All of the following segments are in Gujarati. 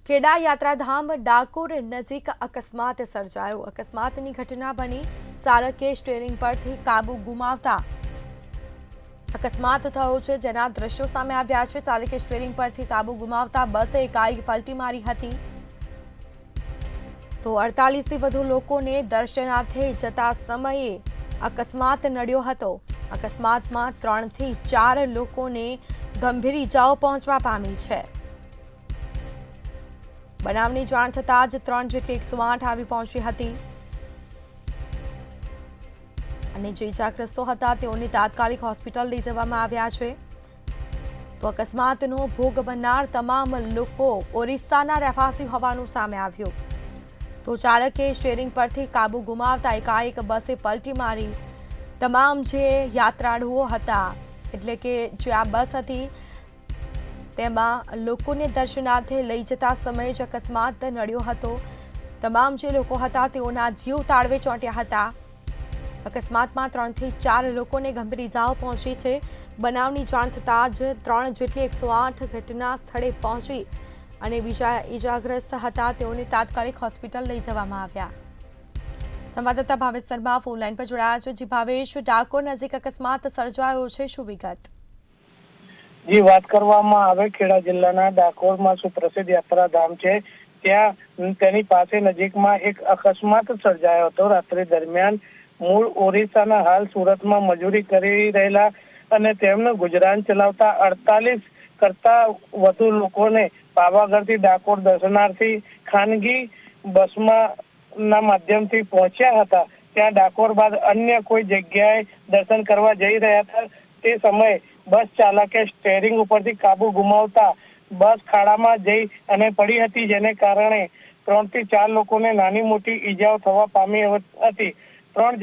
ખેડા યાત્રાધામ ડાકોર નજીક અકસ્માત સર્જાયો। અકસ્માતની ઘટના બની ચાલકે સ્ટીયરિંગ પરથી કાબુ ગુમાવતા અકસ્માત થયો છે, જેના દ્રશ્યો સામે આવ્યા છે। ચાલકે સ્ટીયરિંગ પરથી કાબુ ગુમાવતા બસે એકાએક પલટી મારી હતી, તો 48 થી વધુ લોકોને દર્શનાર્થે જતા સમયે અકસ્માત નડ્યો હતો। અકસ્માતમાં 3 થી 4 લોકોને ગંભીર ઈજાઓ પહોંચવા પામી છે। બનાવની જાણ થતાં જ 3 જેટલી 108 આવી પહોંચી હતી અને જે ઇજાગ્રસ્તો હતા તેઓને તાત્કાલિક હોસ્પિટલ લઈ જવામાં આવ્યા છે। તો અકસ્માતનો ભોગ બનનાર તમામ લોકો ઓરિસ્સાના રહેવાસી હોવાનું સામે આવ્યું। તો ચાલકે સ્ટીયરિંગ પરથી કાબુ ગુમાવતા એકાએક બસે પલટી મારી તમામ જે યાત્રાળુઓ હતા, એટલે કે જે આ બસ હતી તેમાં લોકોને દર્શનાર્થે લઈ જતા સમયે જ અકસ્માત નડ્યો હતો। તમામ જે લોકો હતા તેઓના જીવ તાળવે ચોંટ્યા હતા। અકસ્માતમાં 3 થી 4 લોકોને ગંભીર ઈજાઓ પહોંચી છે। બનાવની જાણ થતાં જ 3 જેટલી 108 ઘટના સ્થળે પહોંચી અને બીજા ઈજાગ્રસ્ત હતા તેઓને તાત્કાલિક હોસ્પિટલ લઈ જવામાં આવ્યા। સંવાદદાતા ભાવેશ શર્મા ફોન લાઈન પર જોડાયા છે। જી ભાવેશ, ડાકોર નજીક અકસ્માત સર્જાયો છે, શું વિગત? जी बात કરવામાં આવે ખેડા જિલ્લાના ડાકોરમાં સુપ્રસિદ્ધ યાત્રાધામ છે, ત્યાં તેની પાસે નજીકમાં એક અકસ્માત સર્જાયો હતો। રાત્રિ દરમિયાન મૂળ ઓરિસ્સાના હાલ સુરતમાં મજૂરી કરી રહેલા અને તેમનું ગુજરાન ચલાવતા 48 કરતા વધુ લોકોને પાવાગઢથી ડાકોર દર્શનાર્થી ખાનગી બસમાં ના માધ્યમથી પહોંચ્યા હતા। ત્યાં ડાકોર બાદ અન્ય કોઈ જગ્યાએ દર્શન કરવા જઈ રહ્યા હતા તે સમયે બસ ચાલકે સ્ટીયરિંગ ઉપરથી કાબુ ગુમાવતા બસ ખાડામાં જઈ અને પડી હતી, જેને કારણે 3 થી 4 લોકોને નાની મોટી ઈજાઓ થવા પામી હતી। 3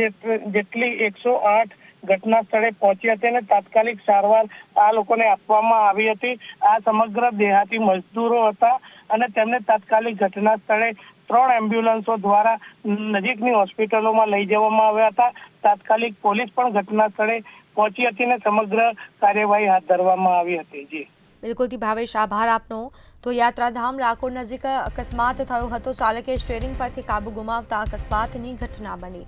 જેટલી 108 ઘટના સ્થળે પહોંચી હતી અને તાત્કાલિક સારવાર આ લોકોને આપવામાં આવી હતી। આ સમગ્ર દેહાતી મજદૂરો હતા અને તેમને તાત્કાલિક ઘટના સ્થળે 3 એમ્બ્યુલન્સો દ્વારા નજીકની હોસ્પિટલોમાં લઈ જવામાં આવ્યા હતા। તાત્કાલિક પોલીસ પણ ઘટના સ્થળે પહોંચી હતી અને સમગ્ર કાર્યવાહી હાથ ધરવામાં આવી હતી। જી બિલકુલથી ભાવેશ, આભાર આપનો। તો યાત્રાધામ ડાકોર નજીક અકસ્માત થયો હતો। ચાલકે સ્ટીયરિંગ પરથી કાબુ ગુમાવતા અકસ્માતની ઘટના બની।